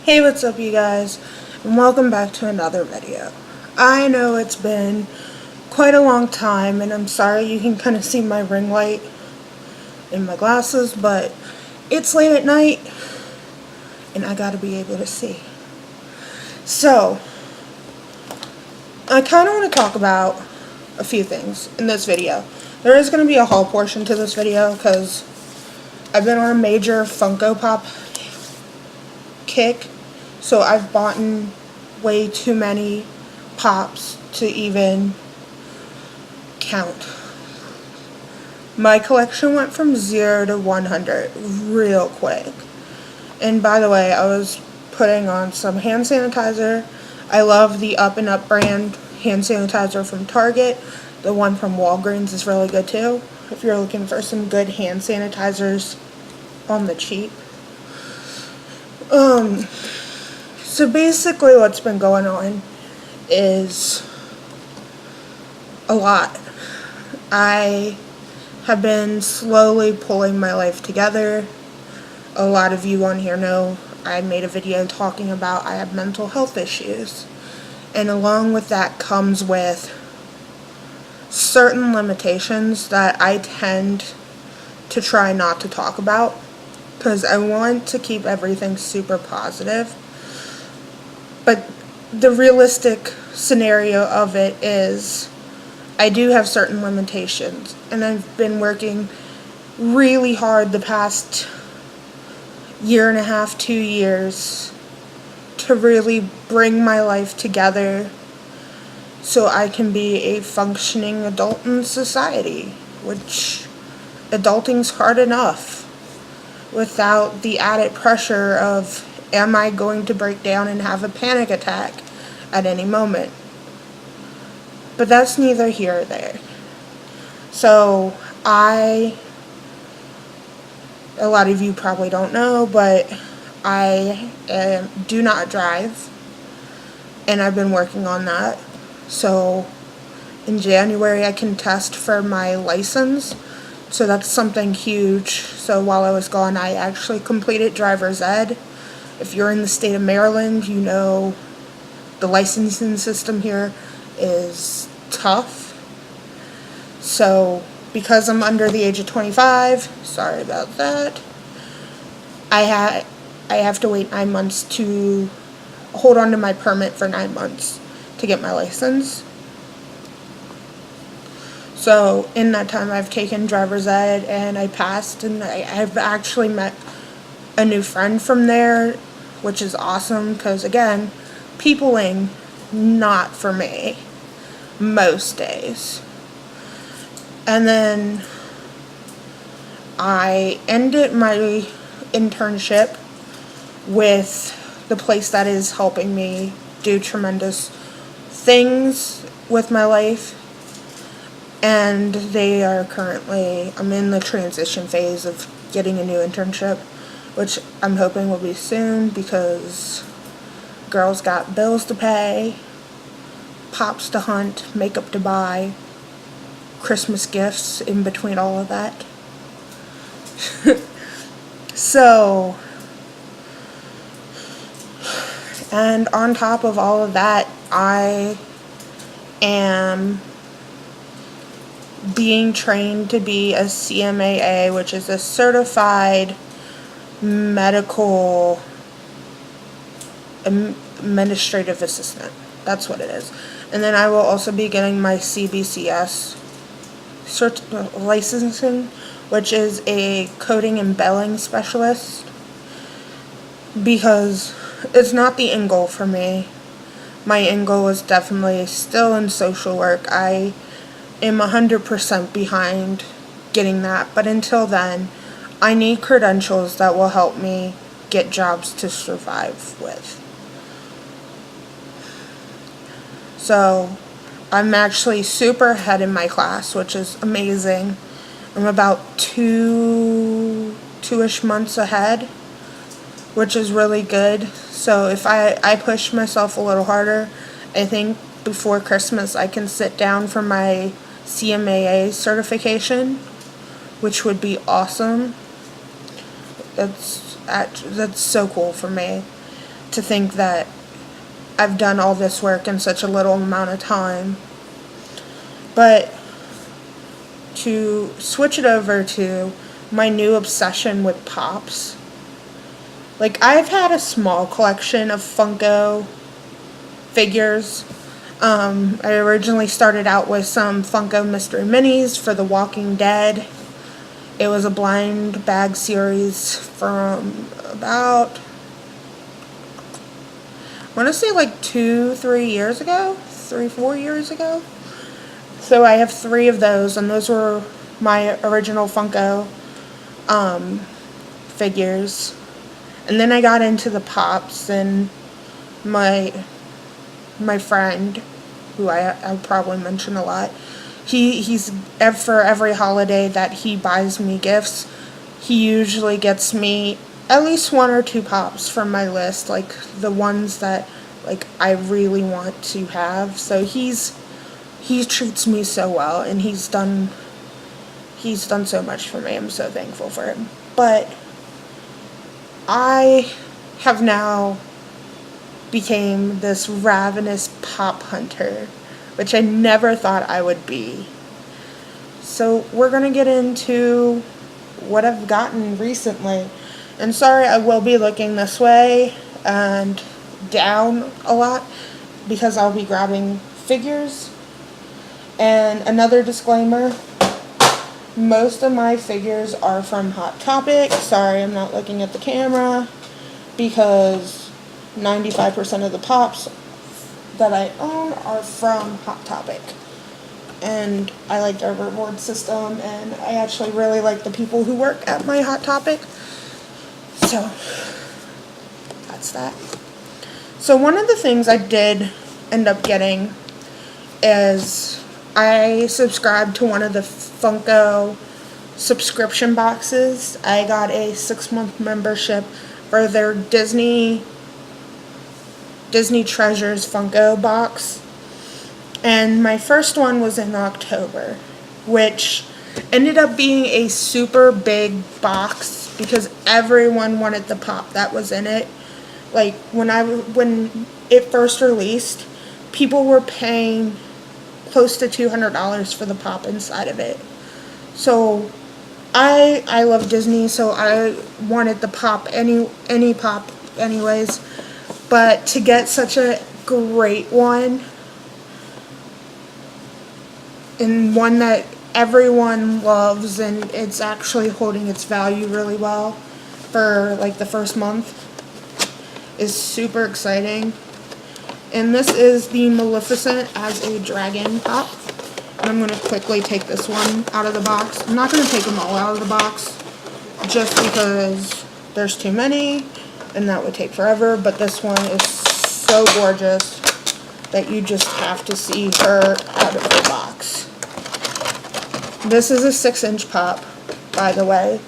Hey, what's up you guys, and welcome back to another video. I know it's been quite a long time, and I'm sorry you can kind of see my ring light in my glasses, but it's late at night, and I gotta be able to see. So, I kind of want to talk about a few things in this video. There is going to be a haul portion to this video, because I've been on a major Funko Pop kick. So I've bought way too many pops to even count. My collection went from 0 to 100 real quick. And by the way, I was putting on some hand sanitizer. I love the Up and Up brand hand sanitizer from Target. The one from Walgreens is really good too, if you're looking for some good hand sanitizers on the cheap. So basically what's been going on is a lot. I have been slowly pulling my life together. A lot of you on here know I made a video talking about I have mental health issues. And along with that comes with certain limitations that I tend to try not to talk about, because I want to keep everything super positive. But the realistic scenario of it is I do have certain limitations, and I've been working really hard the past year and a half, 2 years to really bring my life together so I can be a functioning adult in society, which adulting's hard enough without the added pressure of, am I going to break down and have a panic attack at any moment? But that's neither here or there. So a lot of you probably don't know, but I do not drive, and I've been working on that. So in January I can test for my license, so that's something huge. So while I was gone, I actually completed driver's ed. If you're in the state of Maryland, you know the licensing system here is tough. So because I'm under the age of 25, sorry about that, I have to wait 9 months to hold on to my permit for 9 months to get my license. So in that time I've taken driver's ed and I passed, and I've actually met a new friend from there, which is awesome, because again, peopling, not for me most days. And then I ended my internship with the place that is helping me do tremendous things with my life, and they are currently, I'm in the transition phase of getting a new internship, which I'm hoping will be soon, because girls got bills to pay, pops to hunt, makeup to buy, Christmas gifts in between all of that. So, and on top of all of that, I am being trained to be a CMAA, which is a certified medical administrative assistant. That's what it is. And then I will also be getting my CBCS licensing, which is a coding and billing specialist, because it's not the end goal for me. My end goal is definitely still in social work. I am 100% behind getting that, but until then, I need credentials that will help me get jobs to survive with. So I'm actually super ahead in my class, which is amazing. I'm about two-ish months ahead, which is really good. So if I push myself a little harder, I think before Christmas I can sit down for my CMAA certification, which would be awesome. That's so cool for me. to think that I've done all this work in such a little amount of time. But to switch it over to my new obsession with Pops. Like, I've had a small collection of Funko figures. I originally started out with some Funko Mystery Minis for The Walking Dead. It was a blind bag series from about, I want to say like 4 years ago. So I have 3 of those, and those were my original Funko figures. And then I got into the Pops, and my friend, who I probably mention a lot, he's for every holiday that he buys me gifts, he usually gets me at least 1 or 2 Pops from my list, like the ones that like I really want to have. So he treats me so well, and he's done so much for me. I'm so thankful for him. But I have now became this ravenous Pop hunter, which I never thought I would be. So we're going to get into what I've gotten recently. And sorry, I will be looking this way and down a lot because I'll be grabbing figures. And another disclaimer, most of my figures are from Hot Topic. Sorry, I'm not looking at the camera because 95% of the Pops that I own are from Hot Topic. And I like their reward system, and I actually really like the people who work at my Hot Topic. So, that's that. So one of the things I did end up getting is I subscribed to one of the Funko subscription boxes. I got a 6-month membership for their Disney Treasures Funko box. And my first one was in October, which ended up being a super big box because everyone wanted the Pop that was in it. Like, when it first released, people were paying close to $200 for the Pop inside of it. So I love Disney, so I wanted the Pop, any Pop anyways. But to get such a great one, and one that everyone loves, and it's actually holding its value really well for like the first month, is super exciting. And this is the Maleficent as a dragon Pop. And I'm going to quickly take this one out of the box. I'm not going to take them all out of the box just because there's too many and that would take forever. But this one is so gorgeous that you just have to see her out of the box. This is a 6-inch Pop, by the way.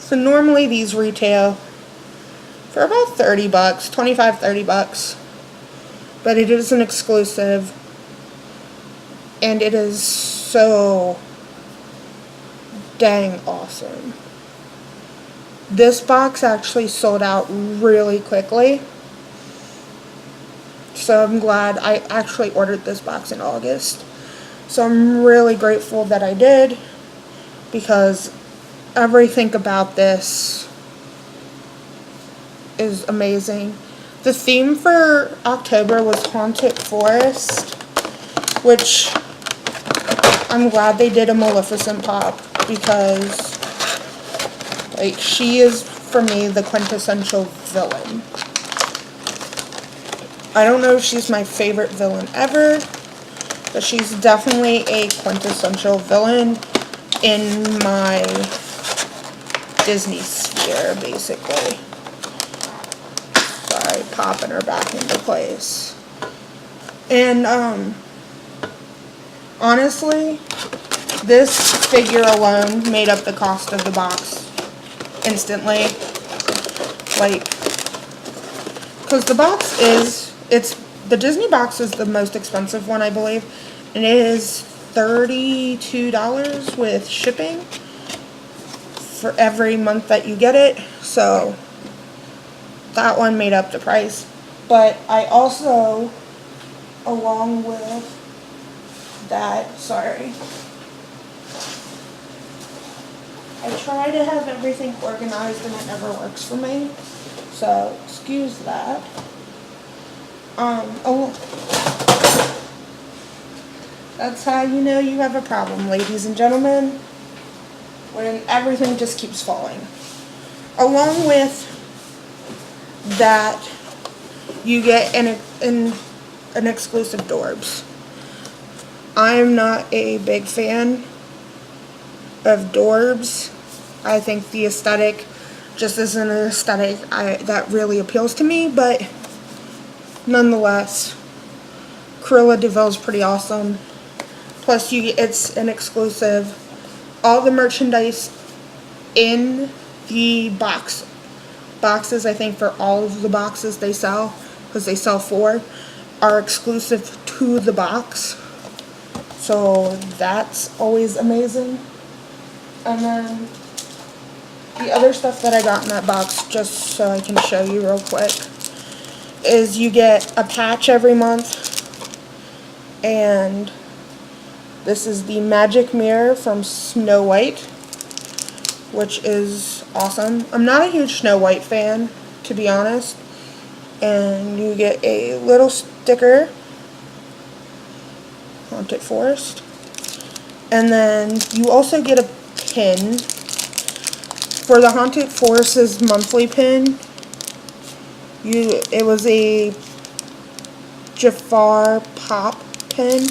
So normally these retail for about $30, $25, $30. But it is an exclusive, and it is so dang awesome. This box actually sold out really quickly, so I'm glad I actually ordered this box in August. So I'm really grateful that I did, because everything about this is amazing. The theme for October was Haunted Forest, which I'm glad they did a Maleficent Pop, because like, she is for me the quintessential villain. I don't know if she's my favorite villain ever, but she's definitely a quintessential villain in my Disney sphere, basically. Sorry, popping her back into place. And, honestly, this figure alone made up the cost of the box instantly. Like, because the box is, the Disney box is the most expensive one, I believe, and it is $32 with shipping for every month that you get it. So that one made up the price. But I also, along with that, sorry, I try to have everything organized and it never works for me. So, excuse that. That's how you know you have a problem, ladies and gentlemen, when everything just keeps falling. Along with that, you get an exclusive Dorbs. I'm not a big fan of Dorbs. I think the aesthetic just isn't an aesthetic that really appeals to me, but nonetheless, Cruella de Vil's pretty awesome. Plus, it's an exclusive. All the merchandise in the boxes, I think for all of the boxes they sell, because they sell 4, are exclusive to the box. So that's always amazing. And then the other stuff that I got in that box, just so I can show you real quick, is you get a patch every month. And this is the magic mirror from Snow White, which is awesome. I'm not a huge Snow White fan, to be honest. And you get a little sticker, Haunted Forest. And then you also get a pin. For the Haunted Forest's monthly pin, it was a Jafar Pop pin.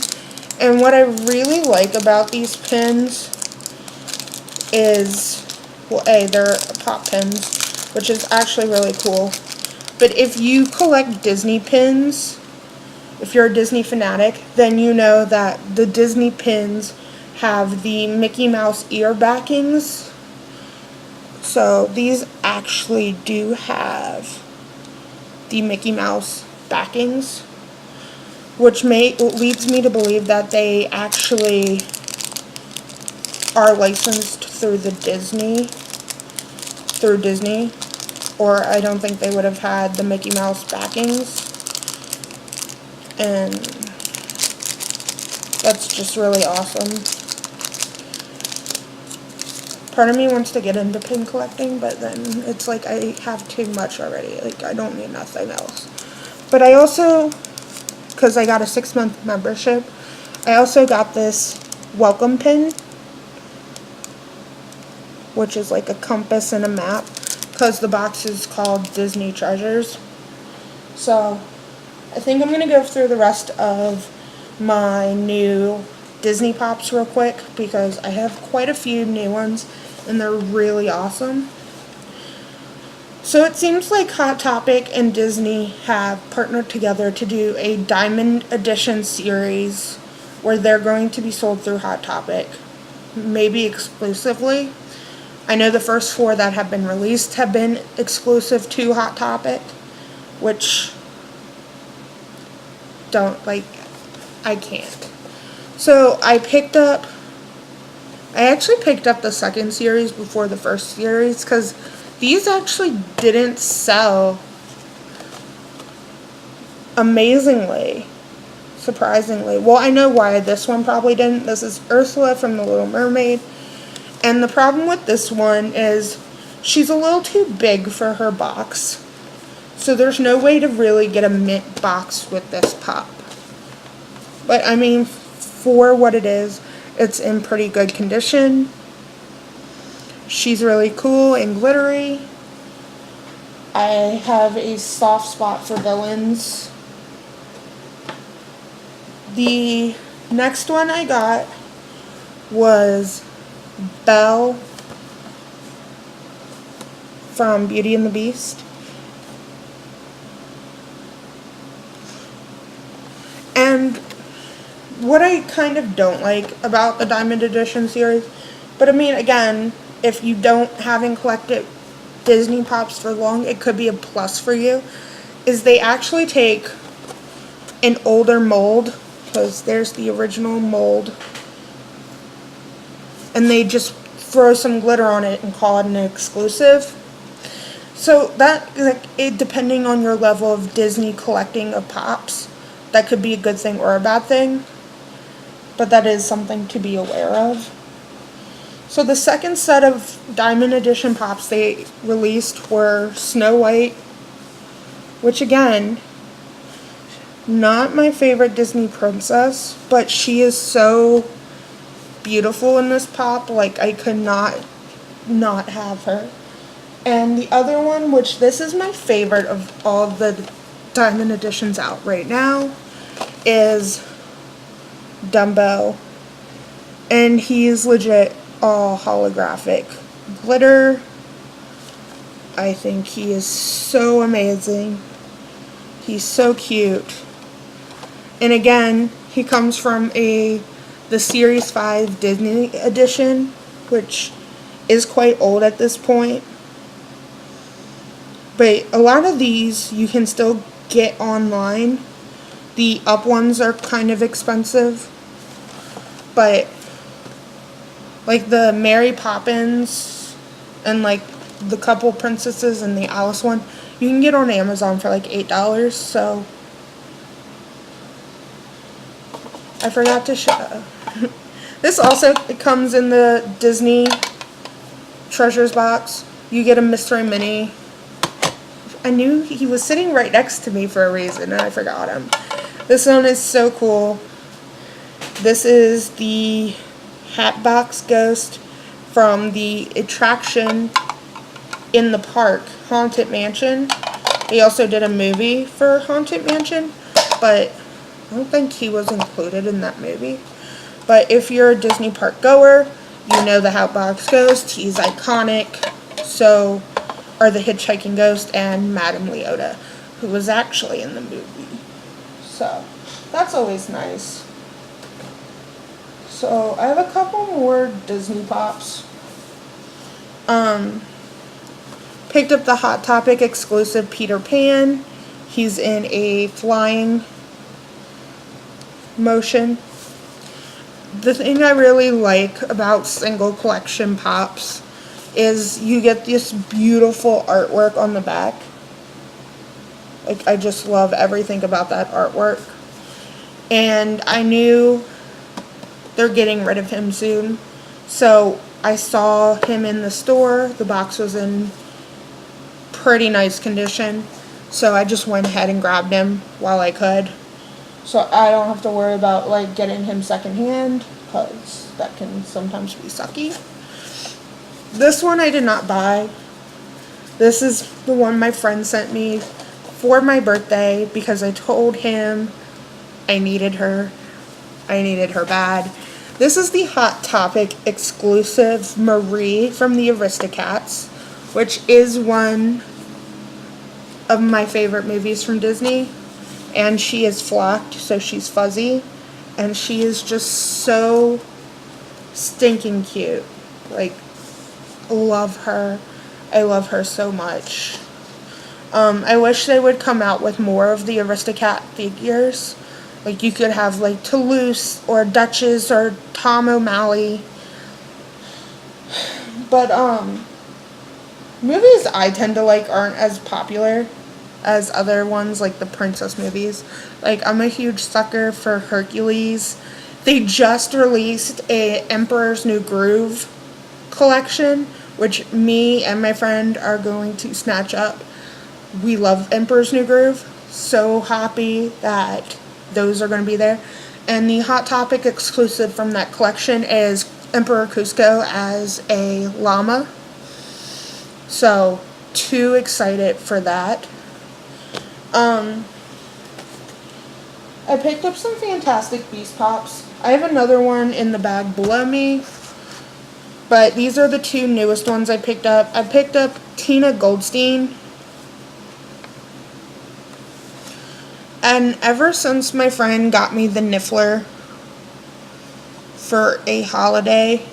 And what I really like about these pins is, well, they're pop pins, which is actually really cool. But if you collect Disney pins, if you're a Disney fanatic, then you know that the Disney pins have the Mickey Mouse ear backings. So these actually do have the Mickey Mouse backings, which leads me to believe that they actually are licensed through Disney, or I don't think they would have had the Mickey Mouse backings, and that's just really awesome. Part of me wants to get into pin collecting, but then it's like I have too much already. Like, I don't need nothing else. But I also, because I got a 6-month membership, I also got this welcome pin, which is like a compass and a map, because the box is called Disney Treasures. So I think I'm going to go through the rest of my new Disney Pops real quick, because I have quite a few new ones and they're really awesome. So it seems like Hot Topic and Disney have partnered together to do a Diamond Edition series where they're going to be sold through Hot Topic, maybe exclusively. I know the first 4 that have been released have been exclusive to Hot Topic, which I can't. So I actually picked up the second series before the first series, because these actually didn't sell amazingly, surprisingly. Well, I know why this one probably didn't. This is Ursula from The Little Mermaid. And the problem with this one is she's a little too big for her box. So there's no way to really get a mint box with this pop. But I mean, for what it is, it's in pretty good condition. She's really cool and glittery. I have a soft spot for villains. The next one I got was Belle from Beauty and the Beast. And what I kind of don't like about the Diamond Edition series, but I mean, again, if you haven't collected Disney Pops for long, it could be a plus for you, is they actually take an older mold, because there's the original mold, and they just throw some glitter on it and call it an exclusive. So that, like, it, depending on your level of Disney collecting of pops, that could be a good thing or a bad thing. But that is something to be aware of. So the second set of Diamond Edition pops they released were Snow White, which again, not my favorite Disney princess, but she is so beautiful in this pop, like I could not have her. And the other one, which this is my favorite of all the Diamond Editions out right now, is Dumbo. And he's legit all holographic glitter. I think he is so amazing. He's so cute. And again, he comes from the Series 5 Disney edition, which is quite old at this point. But a lot of these you can still get online. The up ones are kind of expensive. But like the Mary Poppins and like the couple princesses and the Alice one, you can get on Amazon for like $8. So I forgot to show. This also comes in the Disney Treasures box. You get a Mystery Mini. I knew he was sitting right next to me for a reason and I forgot him. This one is so cool. This is the Hatbox Ghost from the attraction in the park, Haunted Mansion. They also did a movie for Haunted Mansion, but I don't think he was included in that movie. But if you're a Disney park goer, you know the Hatbox Ghost. He's iconic. So are the Hitchhiking Ghost and Madame Leota, who was actually in the movie. So that's always nice. So I have a couple more Disney pops. Picked up the Hot Topic exclusive Peter Pan. He's in a flying motion. The thing I really like about single collection pops is you get this beautiful artwork on the back. Like, I just love everything about that artwork. And I knew they're getting rid of him soon. So I saw him in the store. The box was in pretty nice condition. So I just went ahead and grabbed him while I could. So I don't have to worry about like getting him secondhand, because that can sometimes be sucky. This one I did not buy. This is the one my friend sent me for my birthday because I told him I needed her. I needed her bad. This is the Hot Topic exclusive Marie from the Aristocats, which is one of my favorite movies from Disney. And she is flocked, so she's fuzzy. And she is just so stinking cute. Like, love her. I love her so much. I wish they would come out with more of the Aristocat figures. Like, you could have, like, Toulouse or Duchess or Tom O'Malley. But, movies I tend to like aren't as popular as other ones, like the princess movies. Like, I'm a huge sucker for Hercules. They just released a Emperor's New Groove collection, which me and my friend are going to snatch up. We love Emperor's New Groove. So happy that those are going to be there. And the Hot Topic exclusive from that collection is Emperor Cusco as a llama. So, too excited for that. I picked up some Fantastic Beast Pops. I have another one in the bag below me. But these are the two newest ones I picked up. I picked up Tina Goldstein. And ever since my friend got me the Niffler for a holiday,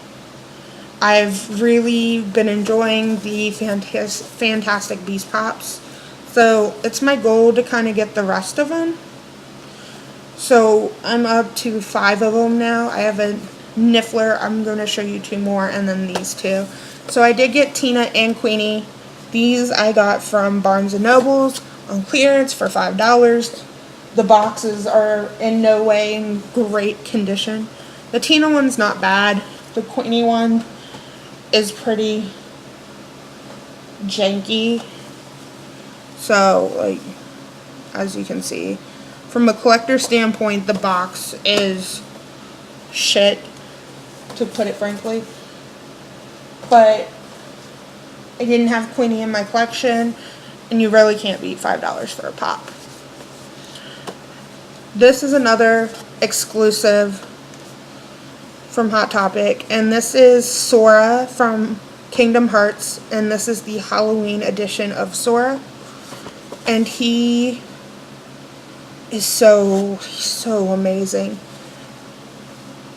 I've really been enjoying the Fantastic Beast Pops. So it's my goal to kind of get the rest of them. So I'm up to 5 of them now. I have a Niffler. I'm going to show you 2 more, and then these 2. So I did get Tina and Queenie. These I got from Barnes & Noble's on clearance for $5. The boxes are in no way in great condition. The Tina one's not bad. The Queenie one is pretty janky. So, like, as you can see, from a collector standpoint, the box is shit, to put it frankly. But I didn't have Queenie in my collection, and you really can't beat $5 for a pop. This is another exclusive from Hot Topic, and this is Sora from Kingdom Hearts, and this is the Halloween edition of Sora. And he is so amazing.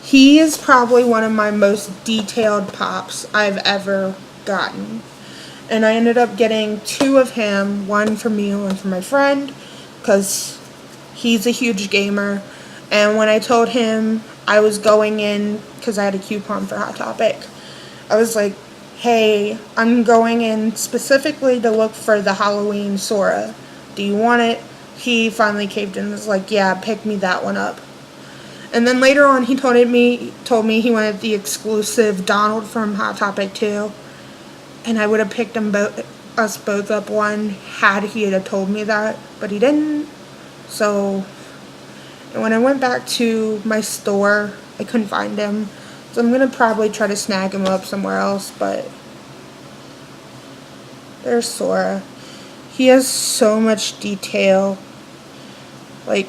He is probably one of my most detailed pops I've ever gotten. And I ended up getting 2 of him, one for me and one for my friend, because he's a huge gamer. And when I told him I was going in, because I had a coupon for Hot Topic, I was like, hey, I'm going in specifically to look for the Halloween Sora. Do you want it? He finally caved in and was like, yeah, pick me that one up. And then later on he told me he wanted the exclusive Donald from Hot Topic too. And I would have picked us both up one had he had told me that, but he didn't. So when I went back to my store, I couldn't find him. So I'm going to probably try to snag him up somewhere else, but there's Sora. He has so much detail. Like,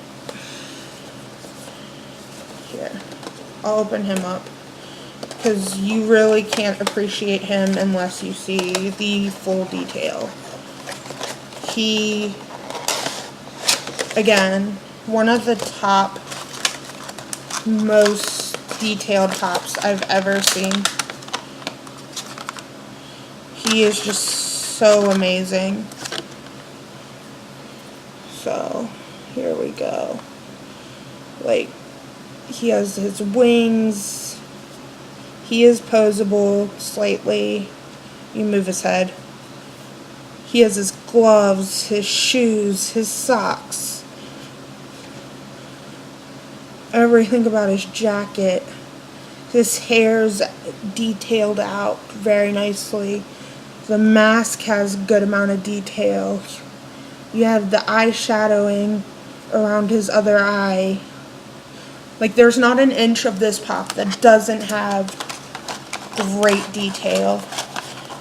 here, I'll open him up, because you really can't appreciate him unless you see the full detail. He, again, one of the top, most detailed pops I've ever seen. He is just so amazing. So, here we go. Like, he has his wings. He is posable slightly. You move his head. He has his gloves, his shoes, his socks. Everything about his jacket. His hair's detailed out very nicely. The mask has a good amount of detail. You have the eyeshadowing around his other eye. Like, there's not an inch of this pop that doesn't have great detail.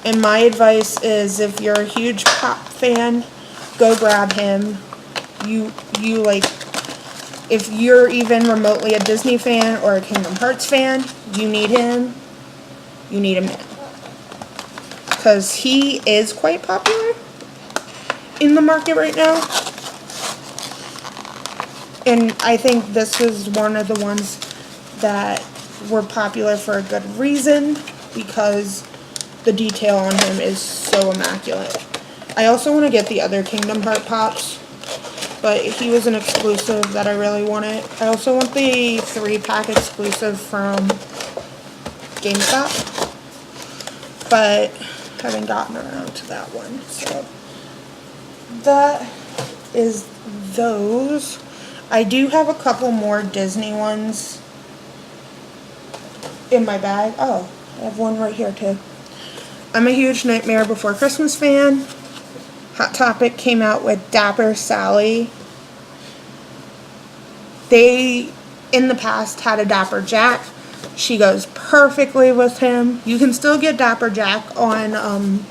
And my advice is, if you're a huge pop fan, go grab him. You like, if you're even remotely a Disney fan or a Kingdom Hearts fan, you need him. You need him now. Because he is quite popular in the market right now. And I think this is one of the ones that were popular for a good reason, because the detail on him is so immaculate. I also want to get the other Kingdom Heart pops, but he was an exclusive that I really wanted. I also want the 3-pack exclusive from GameStop, but haven't gotten around to that one. So that is those. I do have a couple more Disney ones in my bag. Oh, I have one right here too. I'm a huge Nightmare Before Christmas fan. Hot Topic came out with Dapper Sally. They, in the past, had a Dapper Jack. She goes perfectly with him. You can still get Dapper Jack on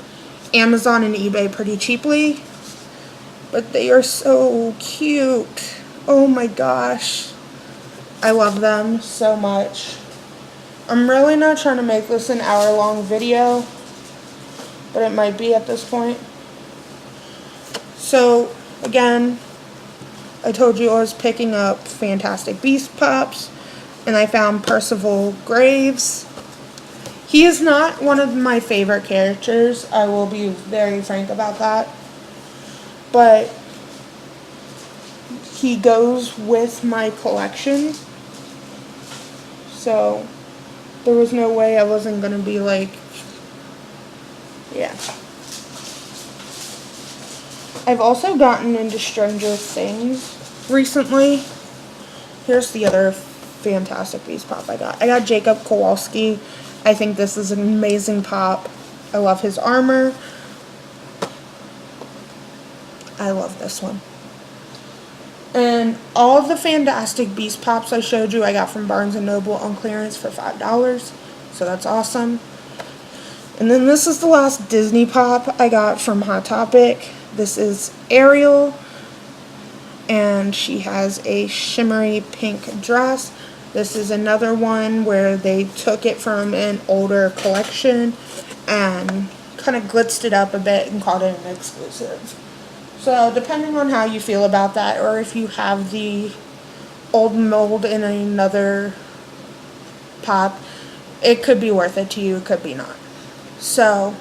Amazon and eBay pretty cheaply, but they are so cute. Oh my gosh. I love them so much. I'm really not trying to make this an hour-long video, but it might be at this point. So, again, I told you I was picking up Fantastic Beast Pops, and I found Percival Graves. He is not one of my favorite characters. I will be very frank about that. But he goes with my collection. So there was no way I wasn't going to be like, yeah. I've also gotten into Stranger Things recently. Here's the other fantastic Beast Pop I got. I got Jacob Kowalski. I think this is an amazing pop. I love his armor. I love this one. And all of the Fantastic Beast Pops I showed you, I got from Barnes & Noble on clearance for $5. So that's awesome. And then this is the last Disney Pop I got from Hot Topic. This is Ariel. And she has a shimmery pink dress. This is another one where they took it from an older collection and kind of glitzed it up a bit and called it an exclusive. So depending on how you feel about that, or if you have the old mold in another pop, it could be worth it to you, it could be not. So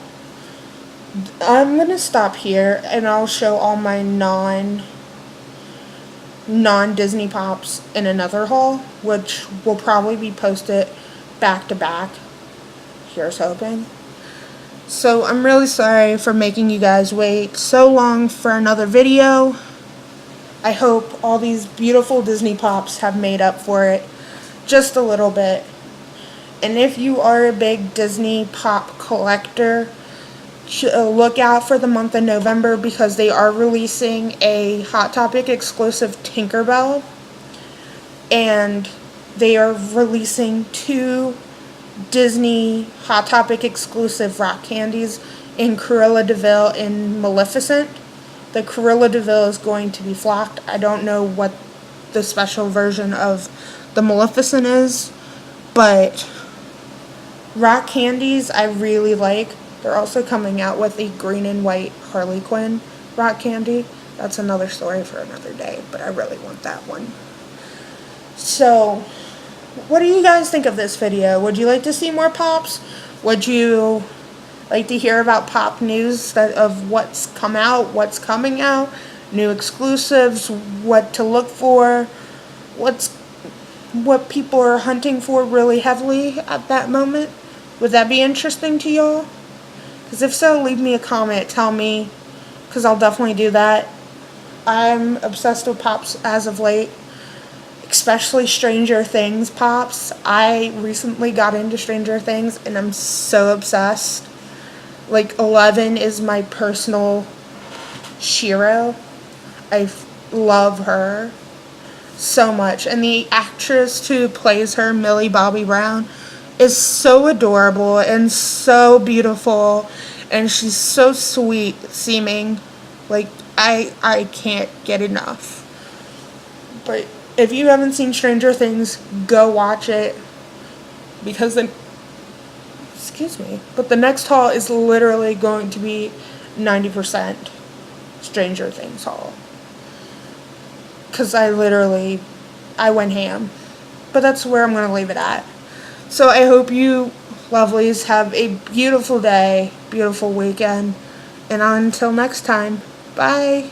I'm going to stop here and I'll show all my non-Disney Pops in another haul, which will probably be posted back to back. Here's hoping. So I'm really sorry for making you guys wait so long for another video. I hope all these beautiful Disney Pops have made up for it just a little bit. And if you are a big Disney Pop collector, look out for the month of November because they are releasing a Hot Topic exclusive Tinkerbell. And they are releasing 2 Disney Hot Topic exclusive rock candies in Cruella de Vil and Maleficent. The Cruella de Vil is going to be flocked. I don't know what the special version of the Maleficent is, but rock candies I really like. They're also coming out with a green and white Harley Quinn rock candy. That's another story for another day, but I really want that one. So what do you guys think of this video? Would you like to see more pops? Would you like to hear about pop news of what's come out, what's coming out, new exclusives, what to look for, what people are hunting for really heavily at that moment? Would that be interesting to y'all? Because if so, leave me a comment, tell me, because I'll definitely do that. I'm obsessed with pops as of late. Especially Stranger Things pops. I recently got into Stranger Things and I'm so obsessed. Like 11 is my personal Shiro. I love her so much. And the actress who plays her, Millie Bobby Brown, is so adorable and so beautiful. And she's so sweet seeming. Like I can't get enough. But if you haven't seen Stranger Things, go watch it, because the next haul is literally going to be 90% Stranger Things haul, because I went ham, but that's where I'm going to leave it at. So I hope you lovelies have a beautiful day, beautiful weekend, and until next time, bye.